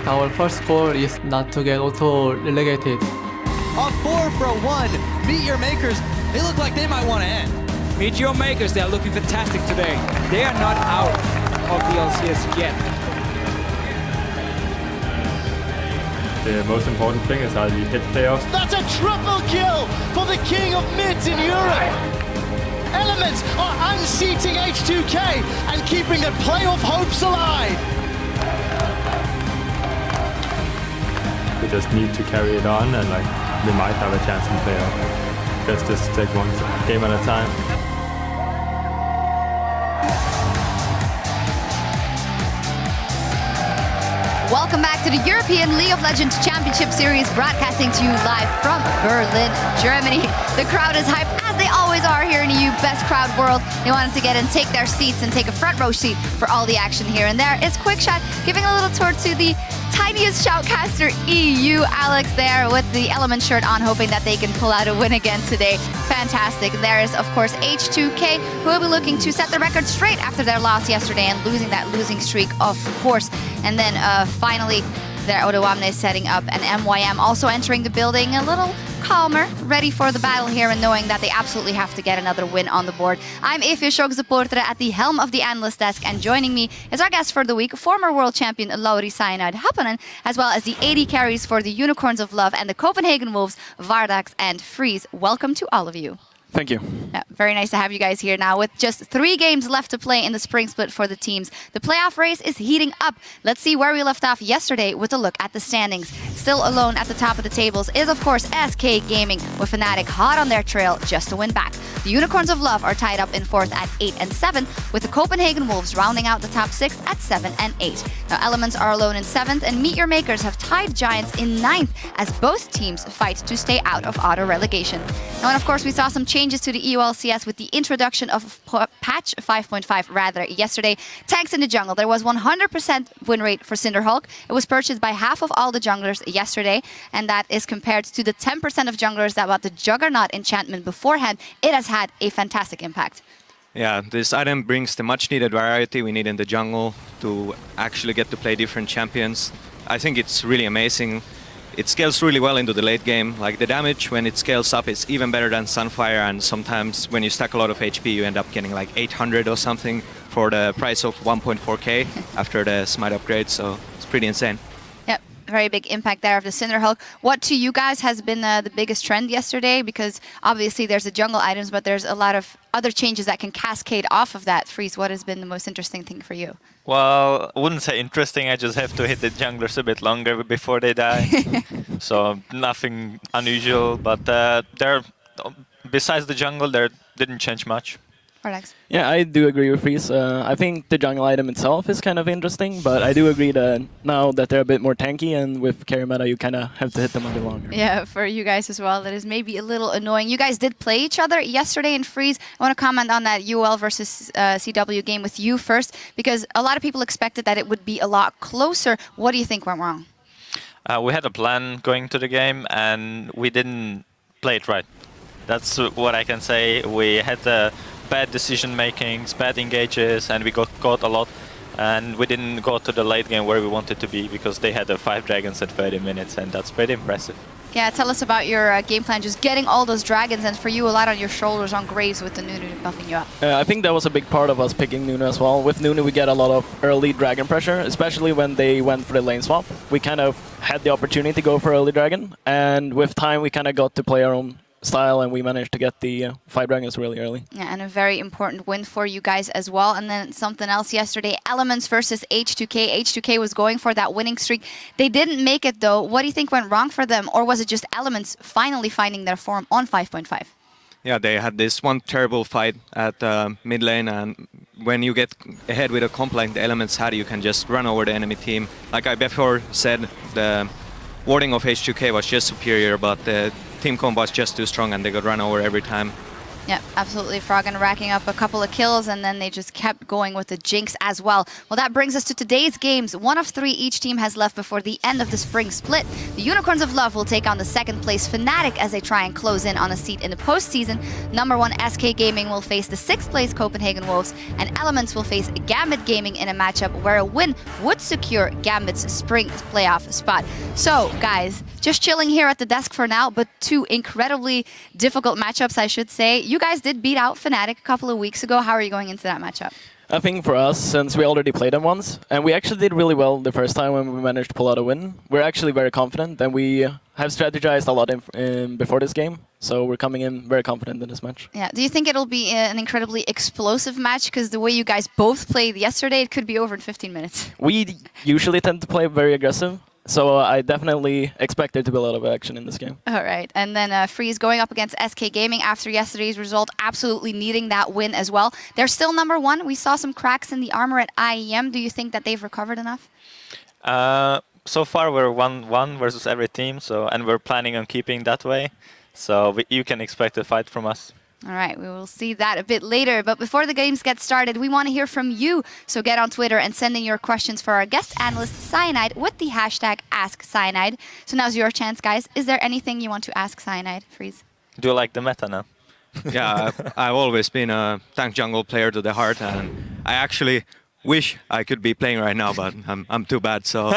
our first goal is not to get auto-relegated. A 4-for-1. Meet your makers. They look like they might want to end. Meet your makers. They are looking fantastic today. They are not out of the LCS yet. The most important thing is how we hit playoffs. That's a triple kill for the king of mids in Europe. Elements are unseating H2K and keeping their playoff hopes alive. We just need to carry it on, and we might have a chance in playoff. Just take one game at a time. Welcome back to the European League of Legends Championship Series, broadcasting to you live from Berlin, Germany. The crowd is hyped, as they always are here in EU Best Crowd World. They wanted to get and take their seats and take a front row seat for all the action here. And there is Quickshot giving a little tour to the tiniest shoutcaster EU, Alex, there with the Element shirt on, hoping that they can pull out a win again today. Fantastic. There is, of course, H2K, who will be looking to set the record straight after their loss yesterday and losing that losing streak, of course. And then finally, there Odoamne is setting up, and MYM also entering the building a little calmer, ready for the battle here and knowing that they absolutely have to get another win on the board. I'm Eefje Sjokse-Poortre at the helm of the analyst desk, and joining me is our guest for the week, former world champion Lauri Cyanide Happonen, as well as the 80 carries for the Unicorns of Love and the Copenhagen Wolves, Vardax and Freeze. Welcome to all of you. Thank you. Yeah, very nice to have you guys here now with just 3 games left to play in the spring split for the teams. The playoff race is heating up. Let's see where we left off yesterday with a look at the standings. Still alone at the top of the tables is, of course, SK Gaming, with Fnatic hot on their trail just to win back. The Unicorns of Love are tied up in 4th at 8 and 7, with the Copenhagen Wolves rounding out the top 6 at 7 and 8. Now, Elements are alone in 7th, and Meet Your Makers have tied Giants in 9th, as both teams fight to stay out of auto relegation. Now, and of course, we saw some changes to the EU LCS with the introduction of patch 5.5 yesterday. Tanks in the jungle. There was 100% win rate for Cinderhulk. It was purchased by half of all the junglers yesterday, and that is compared to the 10% of junglers that bought the Juggernaut enchantment beforehand. It has had a fantastic impact. Yeah, this item brings the much needed variety we need in the jungle to actually get to play different champions. I think it's really amazing. It scales really well into the late game. Like, the damage when it scales up is even better than Sunfire, and sometimes when you stack a lot of HP you end up getting like 800 or something for the price of 1.4k after the smite upgrade, so it's pretty insane. Yep, very big impact there of the Cinderhulk. What to you guys has been the biggest trend yesterday? Because obviously there's the jungle items, but there's a lot of other changes that can cascade off of that. Freeze, what has been the most interesting thing for you? Well, I wouldn't say interesting, I just have to hit the junglers a bit longer before they die. So nothing unusual, but besides the jungle, there didn't change much. Vardax. Yeah, I do agree with Freeze. I think the jungle item itself is kind of interesting, but I do agree that now that they're a bit more tanky, and with carry meta, you kind of have to hit them a bit longer. Yeah, for you guys as well, that is maybe a little annoying. You guys did play each other yesterday in Freeze. I want to comment on that UL versus CW game with you first, because a lot of people expected that it would be a lot closer. What do you think went wrong? We had a plan going to the game, and we didn't play it right. That's what I can say. We had bad decision makings, bad engages, and we got caught a lot. And we didn't go to the late game where we wanted to be, because they had 5 dragons at 30 minutes, and that's pretty impressive. Yeah, tell us about your game plan, just getting all those dragons, and for you, a lot on your shoulders on Graves with the Nunu buffing you up. I think that was a big part of us picking Nunu as well. With Nunu, we get a lot of early dragon pressure, especially when they went for the lane swap. We kind of had the opportunity to go for early dragon, and with time, we kind of got to play our own style, and we managed to get the 5 dragons really early. Yeah, and a very important win for you guys as well. And then something else yesterday, Elements versus H2K. H2K was going for that winning streak. They didn't make it though. What do you think went wrong for them? Or was it just Elements finally finding their form on 5.5? Yeah, they had this one terrible fight at mid lane, and when you get ahead with a comp like the Elements had, you can just run over the enemy team. Like I before said, the warding of H2K was just superior, but the team comp was just too strong and they got run over every time. Yeah, absolutely. Froggen racking up a couple of kills, and then they just kept going with the Jinx as well. Well, that brings us to today's games. 1 of 3 each team has left before the end of the spring split. The Unicorns of Love will take on the 2nd place Fnatic as they try and close in on a seat in the postseason. Number 1 SK Gaming will face the 6th place Copenhagen Wolves, and Elements will face Gambit Gaming in a matchup where a win would secure Gambit's spring playoff spot. So, guys, just chilling here at the desk for now, but 2 incredibly difficult matchups, I should say. You guys did beat out Fnatic a couple of weeks ago. How are you going into that matchup? I think for us, since we already played them once, and we actually did really well the first time when we managed to pull out a win, we're actually very confident, and we have strategized a lot before this game, so we're coming in very confident in this match. Yeah. Do you think it'll be an incredibly explosive match? Because the way you guys both played yesterday, it could be over in 15 minutes. We usually tend to play very aggressive, so I definitely expect there to be a lot of action in this game. All right. And then Freeze going up against SK Gaming after yesterday's result, absolutely needing that win as well. They're still number 1. We saw some cracks in the armor at IEM. Do you think that they've recovered enough? So far we're 1-1 versus every team, and we're planning on keeping that way. So you can expect a fight from us. All right, we will see that a bit later. But before the games get started, we want to hear from you. So get on Twitter and send in your questions for our guest analyst, Cyanide, with the hashtag AskCyanide. So now's your chance, guys. Is there anything you want to ask Cyanide, Freeze? Do you like the meta now? Yeah, I've always been a tank jungle player to the heart, and I actually wish I could be playing right now, but I'm too bad, so...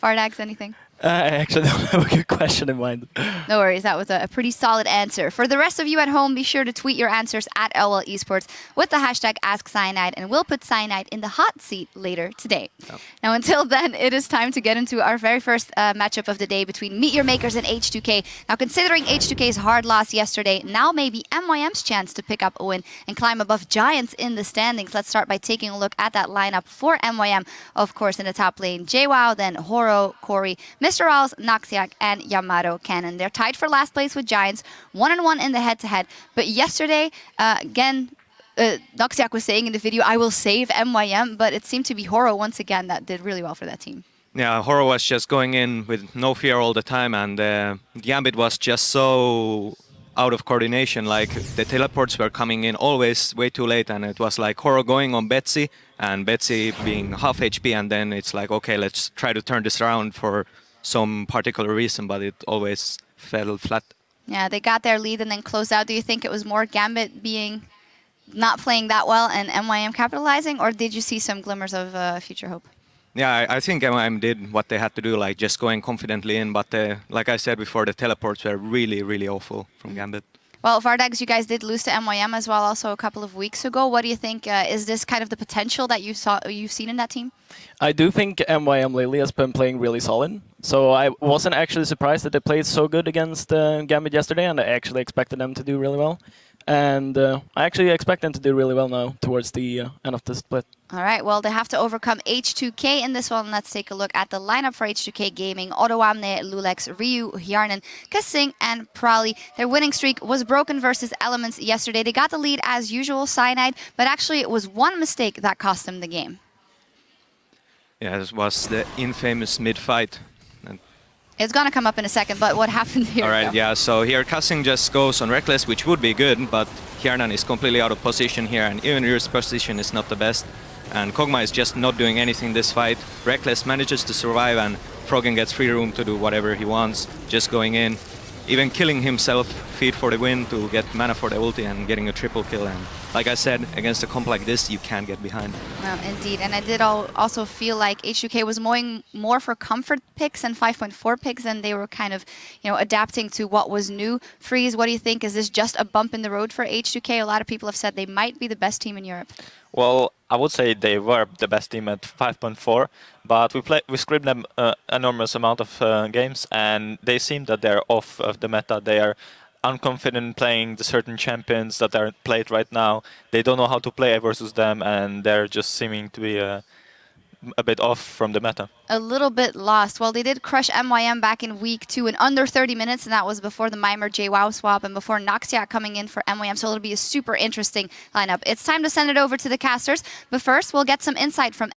Fardax, anything? I actually don't have a good question in mind. No worries, that was a pretty solid answer. For the rest of you at home, be sure to tweet your answers at LOL Esports with the hashtag AskCyanide, and we'll put Cyanide in the hot seat later today. Oh. Now, until then, it is time to get into our very first matchup of the day between Meet Your Makers and H2K. Now, considering H2K's hard loss yesterday, now may be MYM's chance to pick up a win and climb above Giants in the standings. Let's start by taking a look at that lineup for MYM. Of course, in the top lane, JWoww, then Horo, Corey, Mr. Owls, Noxiac, and Yamato Cannon. They're tied for last place with Giants, 1-1 in the head-to-head. But yesterday, again, Noxiac was saying in the video, I will save MYM, but it seemed to be Horo once again that did really well for that team. Yeah, Horo was just going in with no fear all the time, and Gambit was just so out of coordination. Like, the teleports were coming in always way too late, and it was like Horo going on Betsy, and Betsy being half HP, and then it's like, okay, let's try to turn this around for some particular reason, but it always fell flat. Yeah, they got their lead and then closed out. Do you think it was more Gambit being not playing that well and MYM capitalizing, or did you see some glimmers of future hope? Yeah, I think MYM did what they had to do, like just going confidently in, but like I said before, the teleports were really, really awful from Gambit. Well, Vardags, you guys did lose to MYM as well also a couple of weeks ago. What do you think? Is this kind of the potential that you've seen in that team? I do think MYM lately has been playing really solid. So I wasn't actually surprised that they played so good against Gambit yesterday, and I actually expected them to do really well. And I actually expect them to do really well now towards the end of the split. All right, well, they have to overcome H2K in this one. Let's take a look at the lineup for H2K Gaming. Odoamne, Lulex, Ryu, Hjarnan, Kasing, and Prali. Their winning streak was broken versus Elements yesterday. They got the lead as usual, Cyanide, but actually it was one mistake that cost them the game. Yeah, this was the infamous mid-fight. It's going to come up in a second, but what happened here? All right, yeah, so here Kasing just goes on Reckless, which would be good, but Hjarnan is completely out of position here, and even his position is not the best. And Kog'Maw is just not doing anything this fight. Reckless manages to survive, and Froggen gets free room to do whatever he wants, just going in, even killing himself, feed for the win to get mana for the ulti and getting a triple kill. And like I said, against a comp like this, you can't get behind. No, indeed, and I did also feel like H2K was going more for comfort picks and 5.4 picks, and they were kind of, adapting to what was new. Freeze, what do you think? Is this just a bump in the road for H2K? A lot of people have said they might be the best team in Europe. Well, I would say they were the best team at 5.4, but we scripted them enormous amount of games, and they seem that they're off of the meta. They are unconfident playing the certain champions that are played right now. They don't know how to play versus them, and they're just seeming to be a bit off from the meta. A little bit lost. Well, they did crush MYM back in week 2 in under 30 minutes, and that was before the Mimer JWoww swap and before Noxiac coming in for MYM, so it'll be a super interesting lineup. It's time to send it over to the casters, but first we'll get some insight from